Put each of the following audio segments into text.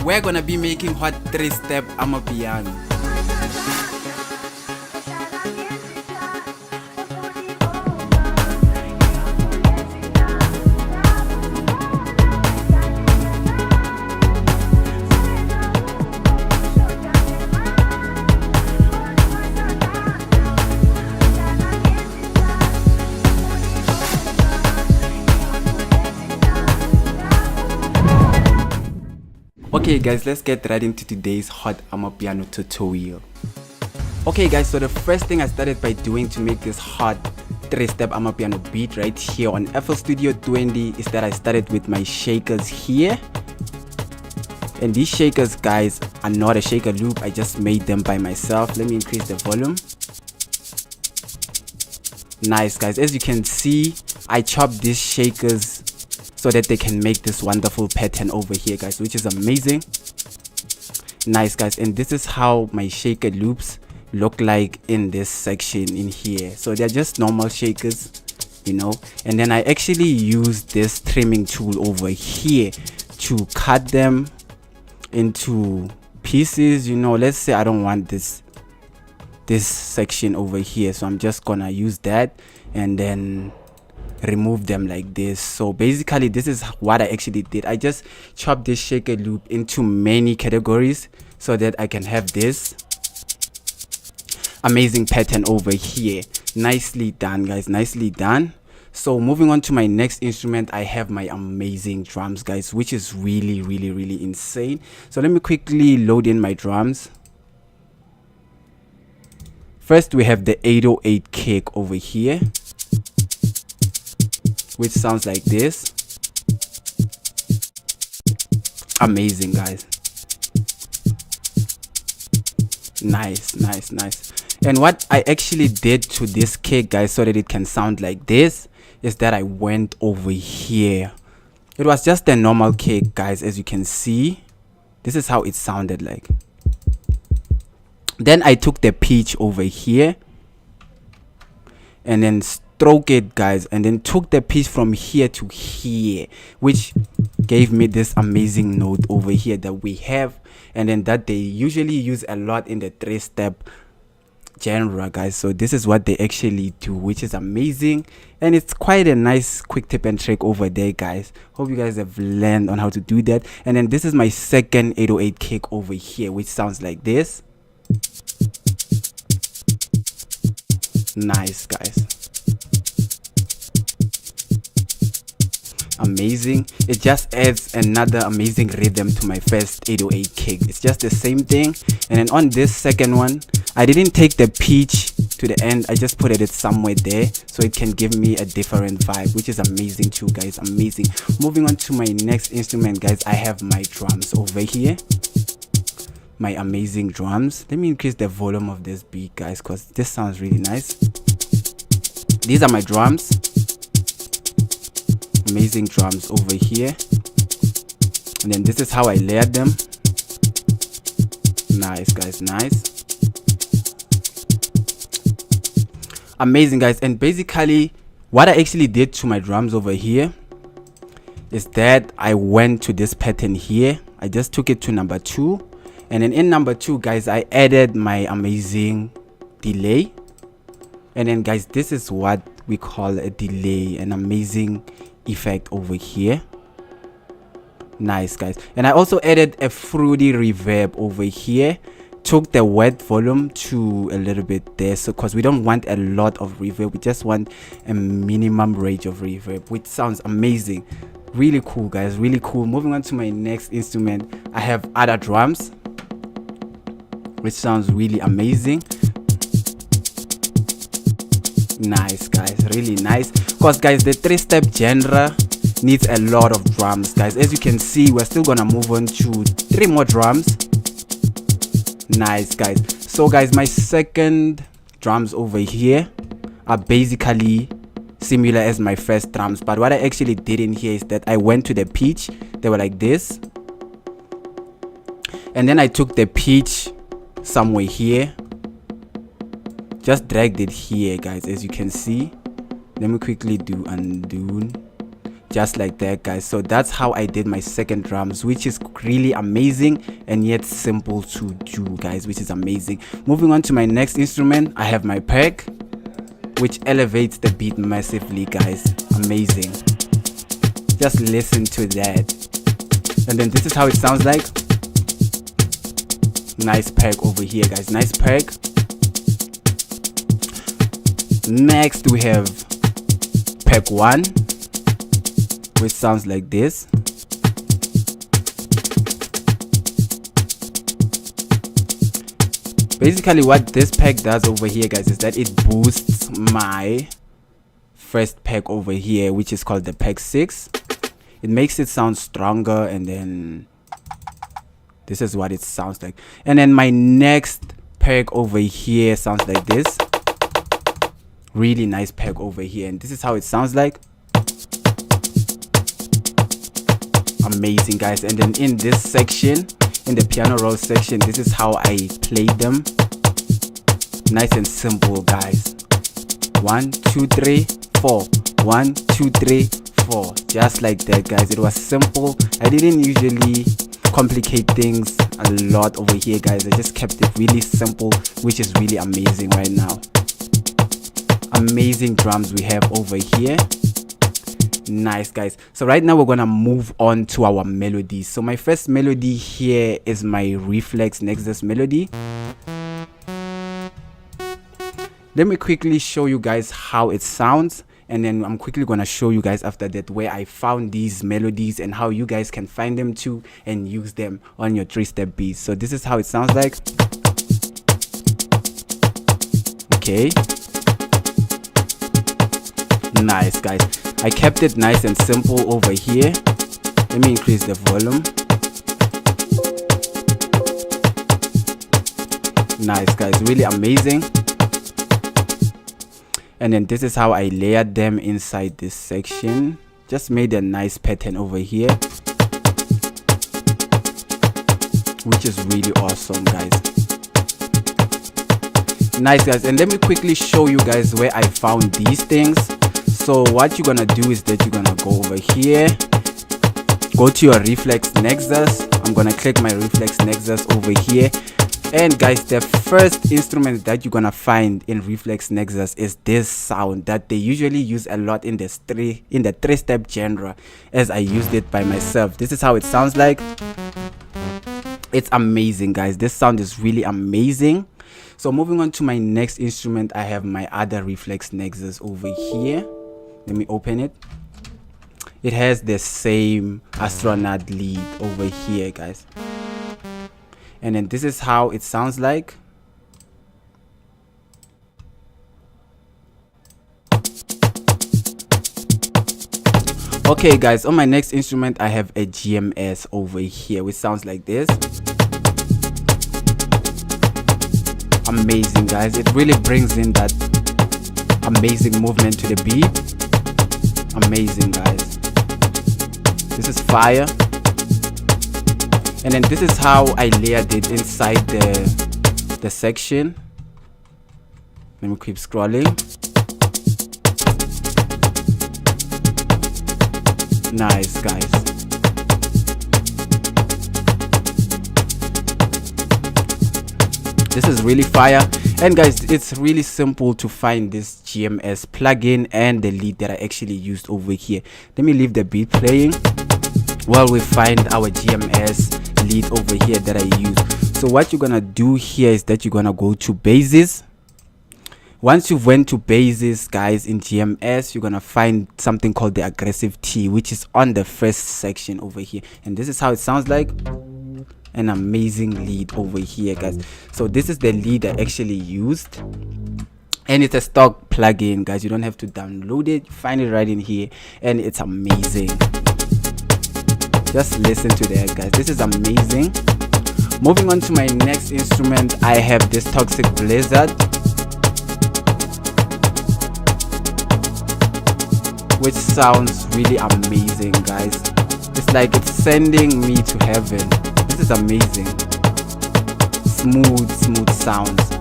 we're gonna be making hot 3-step amapiano. Okay guys, let's get right into today's hot amapiano tutorial. Okay guys, so the first thing I started by doing to make this hot 3-step amapiano beat right here on FL Studio 20 is that I started with my shakers here. And these shakers guys are not a shaker loop, I just made them by myself. Let me increase the volume. Nice guys, as you can see, I chopped these shakers so that they can make this wonderful pattern over here guys, which is amazing. Nice guys, and this is how my shaker loops look like in this section in here. So they're just normal shakers, you know, and then I actually use this trimming tool over here to cut them into pieces. You know, let's say I don't want this section over here, so I'm just gonna use that and then remove them like this. So basically this is what I actually did. I just chopped this shaker loop into many categories so that I can have this amazing pattern over here. Nicely done guys, nicely done. So moving on to my next instrument, I have my amazing drums guys, which is really insane. So let me quickly load in my drums. First we have the 808 kick over here, which sounds like this. Amazing guys, nice. And what I actually did to this kick guys so that it can sound like this is that I went over here. It was just a normal kick guys, as you can see. This is how it sounded like. Then I took the pitch over here and then stroke it guys, and then took the pitch from here to here, which gave me this amazing note over here that we have, and then that they usually use a lot in the 3-step genre guys. So this is what they actually do, which is amazing, and it's quite a nice quick tip and trick over there guys. Hope you guys have learned on how to do that. And then this is my second 808 kick over here, which sounds like this. Nice guys, amazing. It just adds another amazing rhythm to my first 808 kick. It's just the same thing. And then on this second one, I didn't take the pitch to the end, I just put it somewhere there so it can give me a different vibe, which is amazing too guys, amazing. Moving on to my next instrument guys, I have my drums over here, my amazing drums. Let me increase the volume of this beat guys, because this sounds really nice. These are my drums, amazing drums over here, and then this is how I layered them. Nice guys, nice, amazing guys. And basically what I actually did to my drums over here is that I went to this pattern here. I just took it to number 2, and then in number 2 guys, I added my amazing delay. And then guys, this is what we call a delay, an amazing effect over here. Nice guys. And I also added a fruity reverb over here. Took the wet volume to a little bit there, so because we don't want a lot of reverb, we just want a minimum range of reverb, which sounds amazing. Really cool guys, really cool. Moving on to my next instrument, I have other drums, which sounds really amazing. Nice guys, really nice, because guys, the 3-step genre needs a lot of drums guys. As you can see, we're still gonna move on to 3 more drums. Nice guys. So guys, my second drums over here are basically similar as my first drums, but what I actually did in here is that I went to the pitch. They were like this, and then I took the pitch somewhere here, just dragged it here guys, as you can see. Let me quickly do undo. just like that, guys. So that's how I did my second drums, which is really amazing and yet simple to do, guys, which is amazing. Moving on to my next instrument, I have my peg, which elevates the beat massively, guys. Amazing. Just listen to that. And then this is how it sounds like. Nice peg over here, guys. Nice peg. Next we have peg 1, which sounds like this. Basically what this peg does over here, guys, is that it boosts my first peg over here, which is called the peg 6. It makes it sound stronger, and then this is what it sounds like. And then my next peg over here sounds like this. Really nice peg over here, and this is how it sounds like. Amazing, guys. And then in this section, in the piano roll section, this is how I play them. Nice and simple, guys. 1 2 3 4, 1 2 3 4, just like that, guys. It was simple. I didn't usually complicate things a lot over here, guys. I just kept it really simple, which is really amazing right now. Amazing drums we have over here. Nice, guys. So right now we're gonna move on to our melodies. So my first melody here is my reflex Nexus melody. Let me quickly show you guys how it sounds, and then I'm quickly gonna show you guys after that where I found these melodies and how you guys can find them too and use them on your 3-step beats. So this is how it sounds like. Okay. Nice, guys. I kept it nice and simple over here. Let me increase the volume. Nice, guys. Really amazing. And then this is how I layered them inside this section. Just made a nice pattern over here, which is really awesome, guys. Nice, guys. And let me quickly show you guys where I found these things. So what you're gonna do is that you're gonna go over here, go to your reflex Nexus. I'm gonna click my reflex Nexus over here. And guys, the first instrument that you're gonna find in reflex Nexus is this sound that they usually use a lot in the 3-step genre, as I used it by myself. This is how it sounds like. It's amazing, guys. This sound is really amazing. So moving on to my next instrument, I have my other reflex Nexus over here. Let me open it. It has the same astronaut lead over here, guys. And then this is how it sounds like. Okay, guys, on my next instrument I have a GMS over here, which sounds like this. Amazing, guys. It really brings in that amazing movement to the beat. Amazing, guys. This is fire. And then this is how I layered it inside the section. Let me keep scrolling. Nice, guys. This is really fire. And guys, it's really simple to find this GMS plugin and the lead that I actually used over here. Let me leave the beat playing while we find our GMS lead over here that I use. So what you're gonna do here is that you're gonna go to bases. Once you've went to bases, guys, in GMS, you're gonna find something called the aggressive T, which is on the first section over here. And this is how it sounds like. An amazing lead over here, guys. So this is the lead I actually used, and it's a stock plugin, guys. You don't have to download it. You find it right in here, and it's amazing. Just listen to that, guys. This is amazing. Moving on to my next instrument, I have this Toxic Blizzard, which sounds really amazing, guys. It's like it's sending me to heaven. This is amazing. Smooth sounds.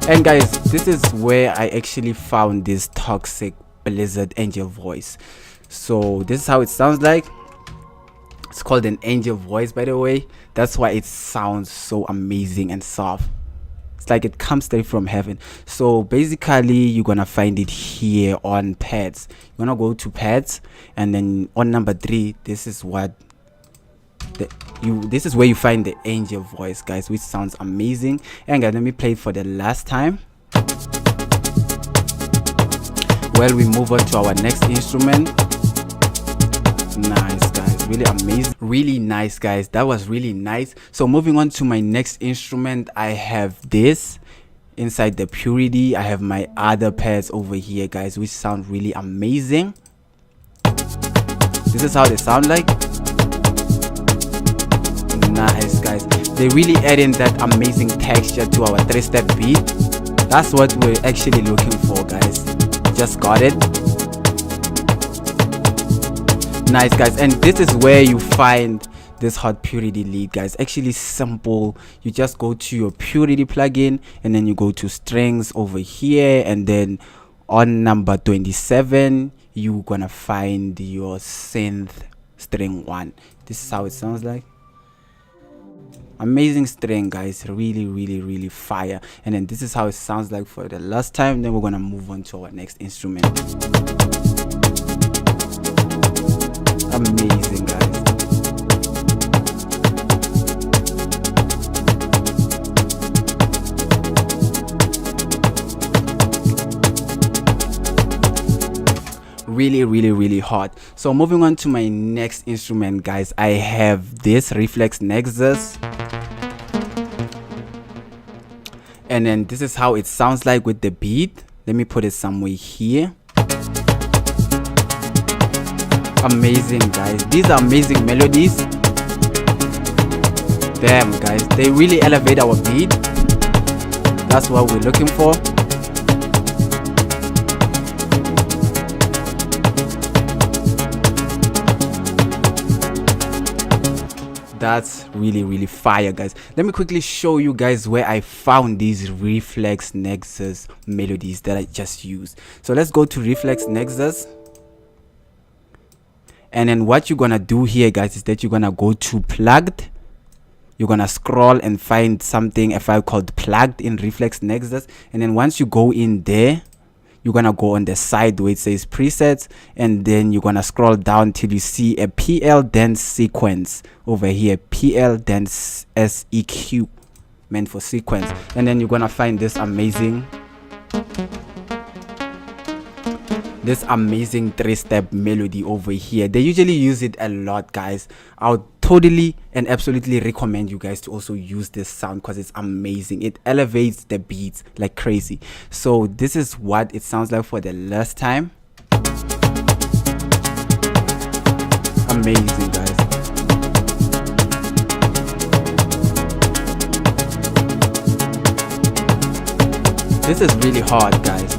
And guys, this is where I actually found this Toxic Blizzard Angel voice. So this is how it sounds like. It's called an angel voice, by the way. That's why it sounds so amazing and soft. It's like it comes straight from heaven. So basically you're gonna find it here on pads. You're gonna go to pads, and then on number 3, this is what this is where you find the angel voice, guys, which sounds amazing. And guys, let me play it for the last time. Well, we move on to our next instrument. Nice, guys, really amazing, really nice, guys. That was really nice. So moving on to my next instrument, I have this inside the Purity. I have my other pads over here, guys, which sound really amazing. This is how they sound like. Nice, guys. They really add in that amazing texture to our 3-step beat. That's what we're actually looking for, guys. Just got it. Nice, guys. And this is where you find this hot Purity lead, guys. Actually simple. You just go to your Purity plugin, and then you go to strings over here, and then on number 27 you're gonna find your synth string 1. This is how it sounds like. Amazing string, guys. Really fire. And then this is how it sounds like for the last time. Then we're gonna move on to our next instrument. Amazing, guys. Really hot. So moving on to my next instrument, guys, I have this Reflex Nexus, and then this is how it sounds like with the beat. Let me put it somewhere here. Amazing, guys. These are amazing melodies. Damn, guys, they really elevate our beat. That's what we're looking for. That's really fire, guys. Let me quickly show you guys where I found these Reflex Nexus melodies that I just used. So let's go to Reflex Nexus, and then what you're gonna do here, guys, is that you're gonna go to plugged. You're gonna scroll and find something, a file called plugged in Reflex Nexus, and then once you go in there, you're gonna go on the side where it says presets, and then you're gonna scroll down till you see a PL dance sequence over here. PL dance SEQ, meant for sequence. And then you're gonna find this amazing 3-step melody over here. They usually use it a lot, guys. I would totally and absolutely recommend you guys to also use this sound because it's amazing. It elevates the beats like crazy. So this is what it sounds like for the last time. Amazing, guys. This is really hard, guys.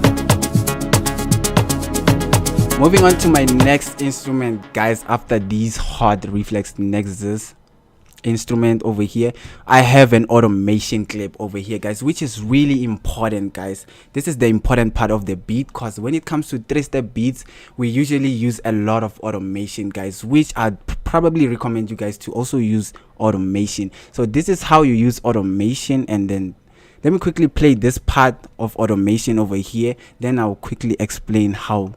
Moving on to my next instrument, guys. After these hot Reflex Nexus instrument over here, I have an automation clip over here, guys, which is really important, guys. This is the important part of the beat, because when it comes to 3-step beats, we usually use a lot of automation, guys, which I'd probably recommend you guys to also use automation. So this is how you use automation, and then let me quickly play this part of automation over here, then I'll quickly explain how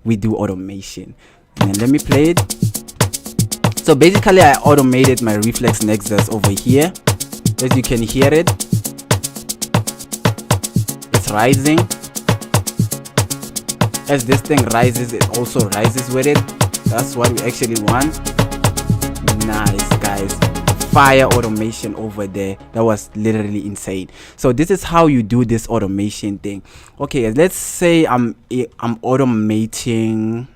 we do automation. And then let me play it. So basically I automated my Reflex Nexus over here. As you can hear it, it's rising. As this thing rises, it also rises with it. That's what we actually want. Nice, guys. Fire automation over there. That was literally insane. So this is how you do this automation thing. Okay, let's say I'm automating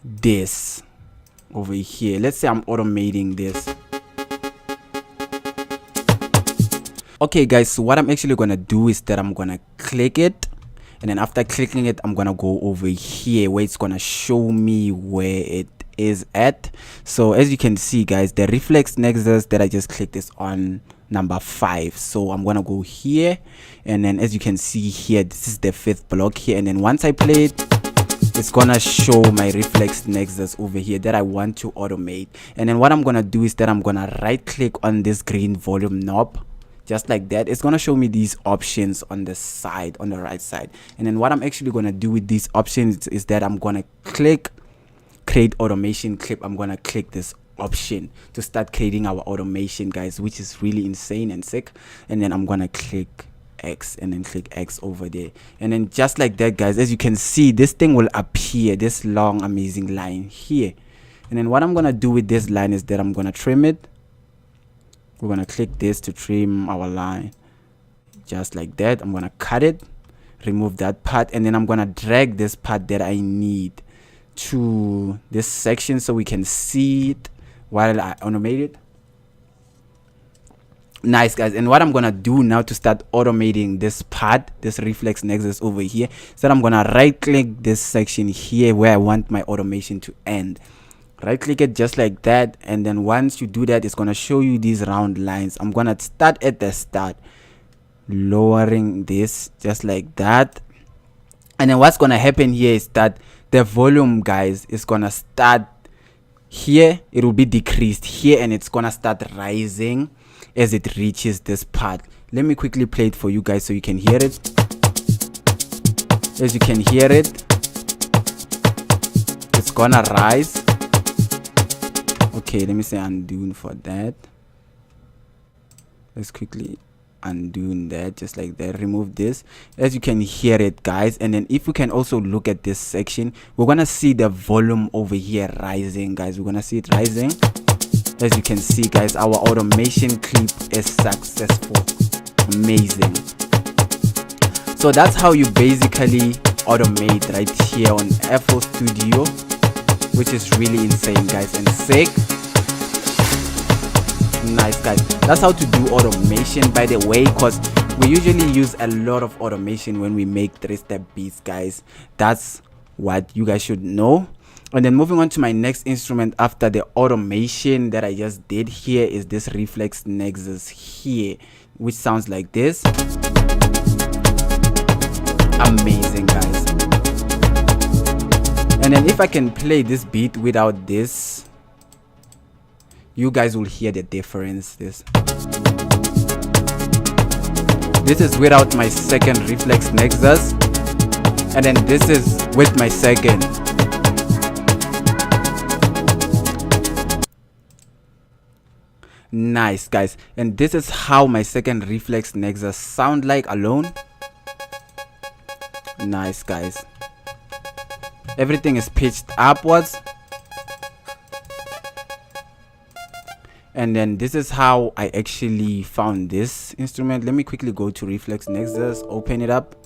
this over here. Let's say I'm automating this. Okay, guys, so what I'm actually gonna do is that I'm gonna click it, and then after clicking it, I'm gonna go over here where it's gonna show me where it is at. So as you can see, guys, the Reflex Nexus that I just clicked is on number 5. So I'm gonna go here, and then as you can see here, this is the 5th block here, and then once I play it, it's gonna show my reflex nexus over here that I want to automate. And then what I'm gonna do is that I'm gonna right click on this green volume knob, just like that. It's gonna show me these options on the side, on the right side. And then what I'm actually gonna do with these options is that I'm gonna click create automation clip. I'm gonna click this option to start creating our automation, guys, which is really insane and sick. And then I'm gonna click X and then click X over there, and then just like that, guys, as you can see, this thing will appear, this long amazing line here. And then what I'm gonna do with this line is that I'm gonna trim it. We're gonna click this to trim our line, just like that. I'm gonna cut it, remove that part, and then I'm gonna drag this part that I need to this section so we can see it while I automate it. Nice, guys. And what I'm gonna do now to start automating this part, this reflex nexus over here, is that I'm gonna right click this section here where I want my automation to end. Right click it just like that, and then once you do that, it's gonna show you these round lines. I'm gonna start at the start, lowering this just like that. And then what's gonna happen here is that the volume, guys, is gonna start here, it will be decreased here, and it's gonna start rising as it reaches this part. Let me quickly play it for you guys so you can hear it. As you can hear it, it's gonna rise. Okay, let me say undo for that. Let's quickly undo that, just like that. Remove this. As you can hear it, guys. And then if we can also look at this section, we're gonna see the volume over here rising, guys. We're gonna see it rising. As you can see, guys, our automation clip is successful. Amazing. So that's how you basically automate right here on FL Studio, which is really insane, guys, and sick. Nice, guys. That's how to do automation, by the way, because we usually use a lot of automation when we make 3-step beats, guys. That's what you guys should know. And then moving on to my next instrument after the automation that I just did here is this reflex nexus here, which sounds like this. Amazing, guys. And then if I can play this beat without this, you guys will hear the difference. This is without my second reflex nexus, and then this is with my second. Nice, guys. And this is how my second reflex nexus sound like alone. Nice, guys. Everything is pitched upwards. And then this is how I actually found this instrument. Let me quickly go to reflex nexus, open it up.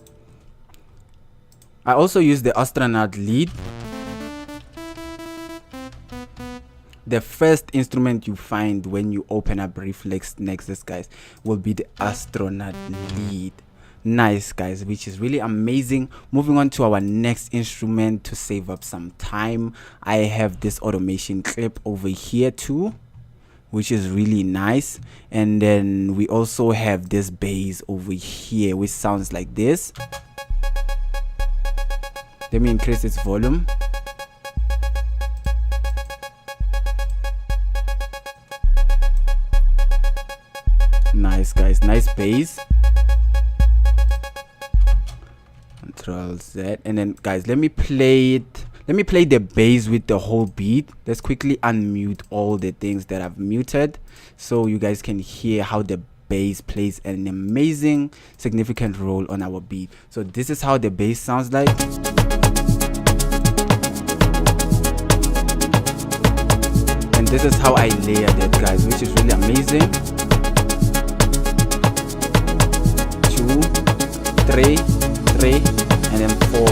I also use the astronaut lead. The first instrument you find when you open up reflex nexus, guys, will be the astronaut lead. Nice, guys, which is really amazing. Moving on to our next instrument to save up some time, I have this automation clip over here too, which is really nice. And then we also have this bass over here, which sounds like this. Let me increase its volume. Nice, guys, nice bass. Control Z. And then, guys, let me play it. Let me play the bass with the whole beat. Let's quickly unmute all the things that I've muted so you guys can hear how the bass plays an amazing, significant role on our beat. So this is how the bass sounds like. And this is how I layer that, guys, which is really amazing. 2, 3, 3, and then 4,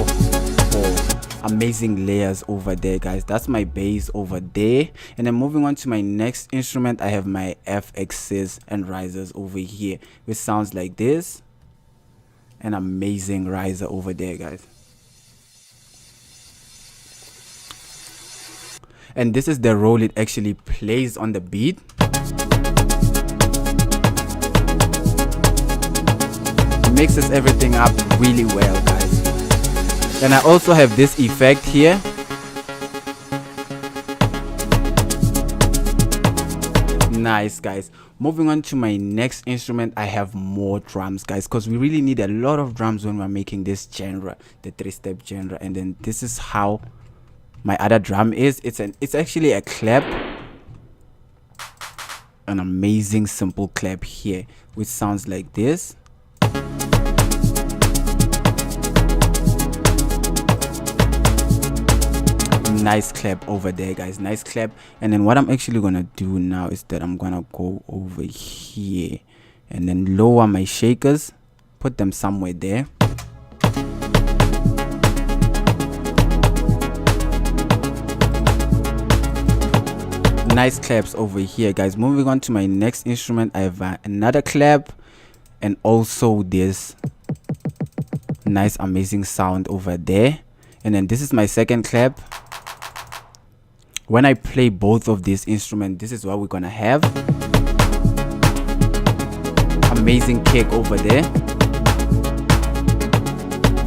4. Amazing layers over there, guys. That's my bass over there. And then moving on to my next instrument, I have my FXs and risers over here, which sounds like this. An amazing riser over there, guys. And this is the role it actually plays on the beat. It mixes everything up really well, guys. And I also have this effect here. Nice, guys. Moving on to my next instrument, I have more drums, guys, because we really need a lot of drums when we're making this genre, the 3-step genre. And then this is how my other drum is. It's actually a clap, an amazing simple clap here, which sounds like this. Nice clap over there, guys. Nice clap. And then what I'm actually gonna do now is that I'm gonna go over here and then lower my shakers, put them somewhere there. Nice claps over here, guys. Moving on to my next instrument, I have another clap and also this nice amazing sound over there. And then this is my second clap. When I play both of these instruments, this is what we're gonna have. Amazing kick over there.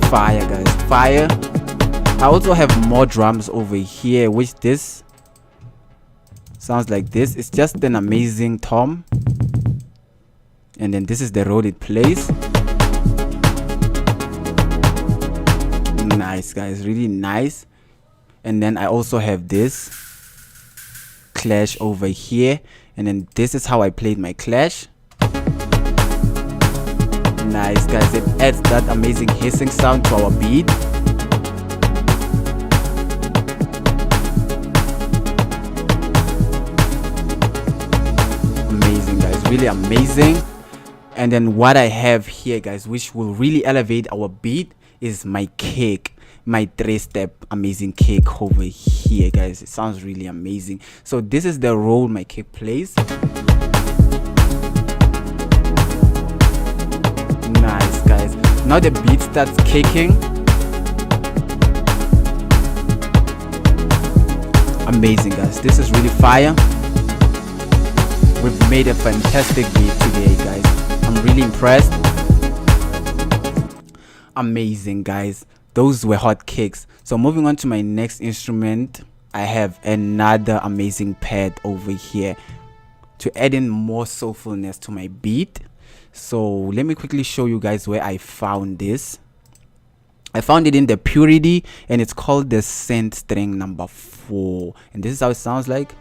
Fire, guys, fire. I also have more drums over here, which this sounds like this. It's just an amazing tom. And then this is the role it plays. Nice, guys, really nice. And then I also have this clash over here, and then this is how I played my clash. Nice, guys. It adds that amazing hissing sound to our beat. Amazing, guys, really amazing. And then what I have here, guys, which will really elevate our beat, is my kick, my 3-step amazing kick over here, guys. It sounds really amazing. So this is the role my kick plays. Nice, guys. Now the beat starts kicking. Amazing, guys. This is really fire. We've made a fantastic beat today, guys. I'm really impressed. Amazing, guys. Those were hot kicks. So moving on to my next instrument, I have another amazing pad over here to add in more soulfulness to my beat. So let me quickly show you guys where I found this. I found it in the Purity, and it's called the Scent String number 4. And this is how it sounds like.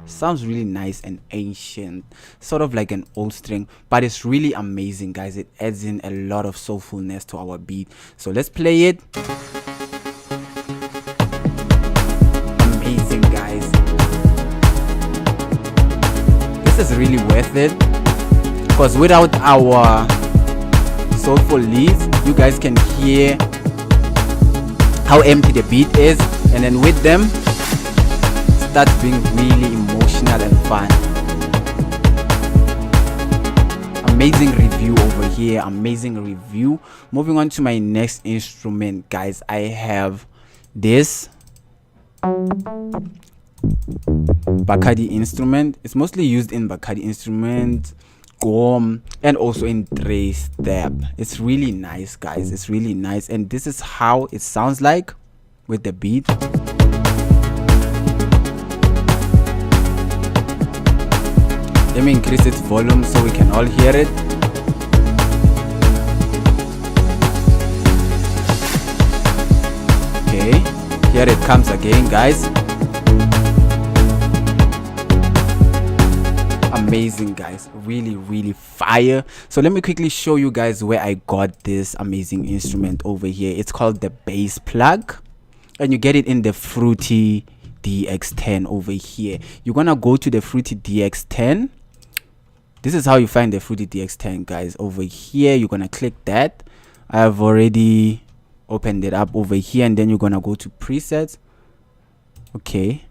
Sounds really nice and ancient, sort of like an old string, but it's really amazing, guys. It adds in a lot of soulfulness to our beat. So let's play it. Amazing, guys. This is really worth it, because without our soulful leads, you guys can hear how empty the beat is, and then with them starts being really emotional and fun. Amazing review over here, amazing review. Moving on to my next instrument, guys, I have this Bacardi instrument. It's mostly used in Bacardi instrument, gom, and also in 3-step. It's really nice, guys. It's really nice, and this is how it sounds like with the beat. Let me increase its volume so we can all hear it. Okay, here it comes again, guys. Amazing, guys. Really, really fire. So let me quickly show you guys where I got this amazing instrument over here. It's called the bass plug, and you get it in the Fruity DX10 over here. You're gonna go to the Fruity DX10. This is how you find the Fruity DX10, guys. Over here, you're gonna click that. I have already opened it up over here, and then you're gonna go to presets. Okay,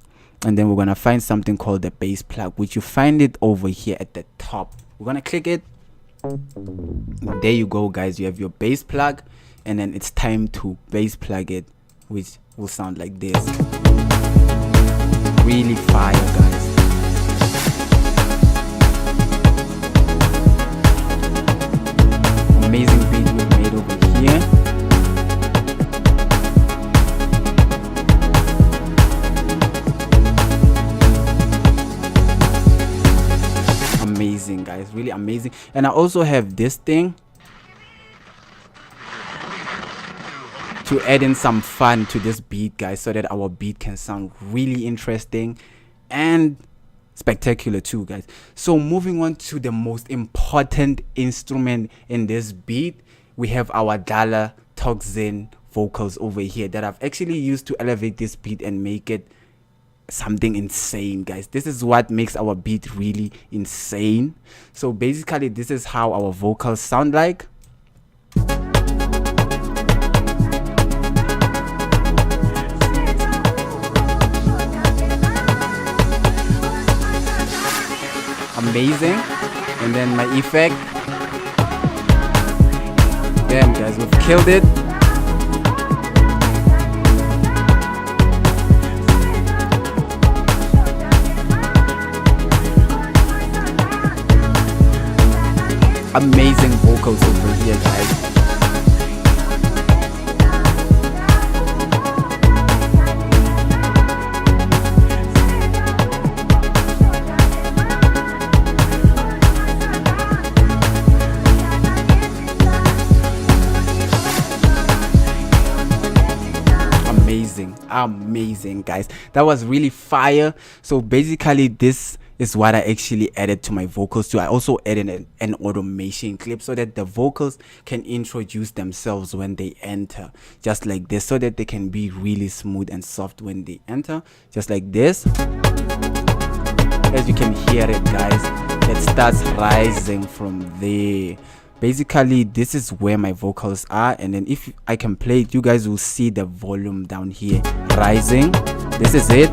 and then we're gonna find something called the bass plug, which you find it over here at the top. We're gonna click it. There you go, guys. You have your bass plug, and then it's time to bass plug it, which will sound like this. Really fire, guys. Amazing beat we've made over here. guys, really amazing. And I also have this thing to add in some fun to this beat, guys, so that our beat can sound really interesting and spectacular too, guys. So moving on to the most important instrument in this beat, we have our Dlala Thukzen vocals over here that I've actually used to elevate this beat and make it something insane, guys. This is what makes our beat really insane. So basically this is how our vocals sound like. Amazing. And then my effect. Damn, guys, we've killed it. Amazing vocals over here, guys. Amazing, guys. That was really fire. So basically this is what I actually added to my vocals too. I also added an automation clip so that the vocals can introduce themselves when they enter, just like this, so that they can be really smooth and soft when they enter, just like this. As you can hear it, guys, it starts rising from there. Basically this is where my vocals are, and then if I can play it, you guys will see the volume down here rising. This is it.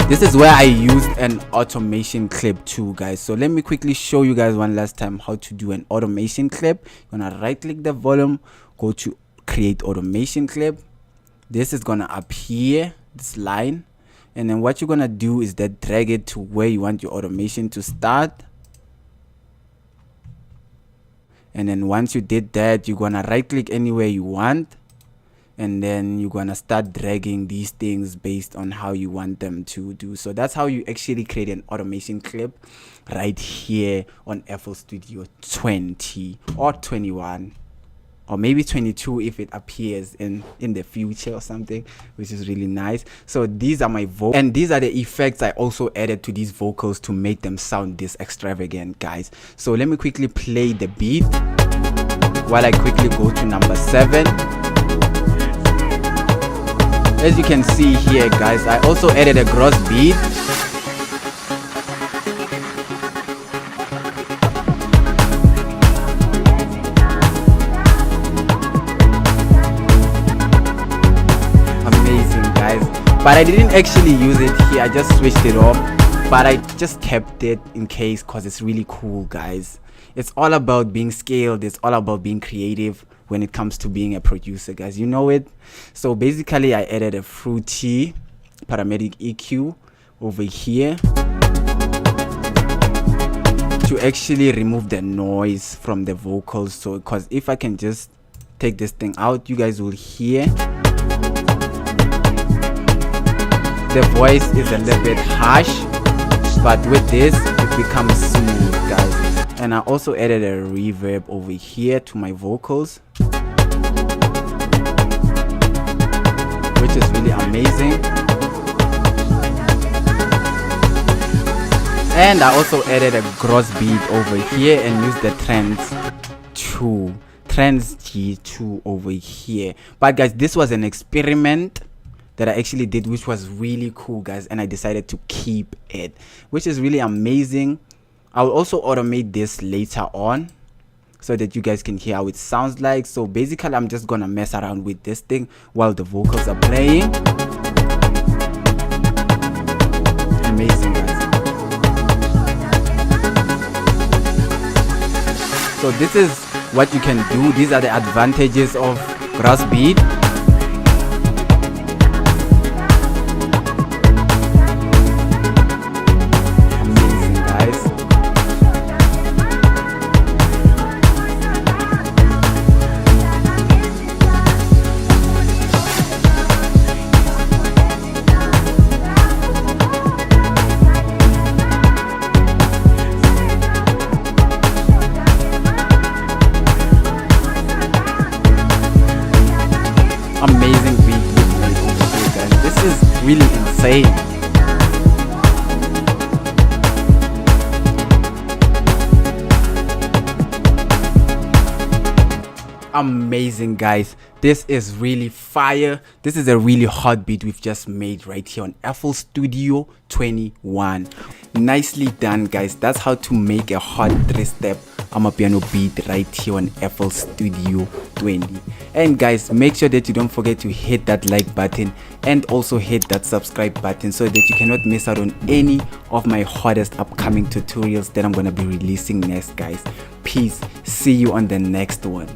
This is where I used an automation clip too, guys. So let me quickly show you guys one last time how to do an automation clip. You're gonna right click the volume, go to create automation clip. This is gonna appear, this line, and then what you're gonna do is that drag it to where you want your automation to start. And then once you did that, you're gonna right click anywhere you want, and then you're gonna start dragging these things based on how you want them to do. So that's how you actually create an automation clip right here on FL Studio 20 or 21 or maybe 22 if it appears in the future or something, which is really nice. So these are my vocals, and these are the effects I also added to these vocals to make them sound this extravagant, guys. So let me quickly play the beat while I quickly go to number 7. As you can see here, guys, I also added a gross beat. But I didn't actually use it here, I just switched it off, but I just kept it in case because it's really cool, guys. It's all about being scaled, it's all about being creative when it comes to being a producer, guys, you know it. So basically I added a fruity paramedic EQ over here to actually remove the noise from the vocals. So because if I can just take this thing out, you guys will hear the voice is a little bit harsh, but with this it becomes smooth, guys. And I also added a reverb over here to my vocals, which is really amazing. And I also added a gross beat over here and used the trans G2 over here. But guys, this was an experiment that I actually did, which was really cool, guys, and I decided to keep it, which is really amazing. I will also automate this later on so that you guys can hear how it sounds like. So basically I'm just gonna mess around with this thing while the vocals are playing. Amazing, guys. So this is what you can do. These are the advantages of gross beat. really insane. Amazing, guys. This is really fire. This is a really hot beat we've just made right here on FL Studio 21. Nicely done, guys. That's how to make a hot 3-step amapiano beat right here on FL Studio 20. And guys, make sure that you don't forget to hit that like button and also hit that subscribe button so that you cannot miss out on any of my hottest upcoming tutorials that I'm gonna be releasing next, guys. Peace. See you on the next one.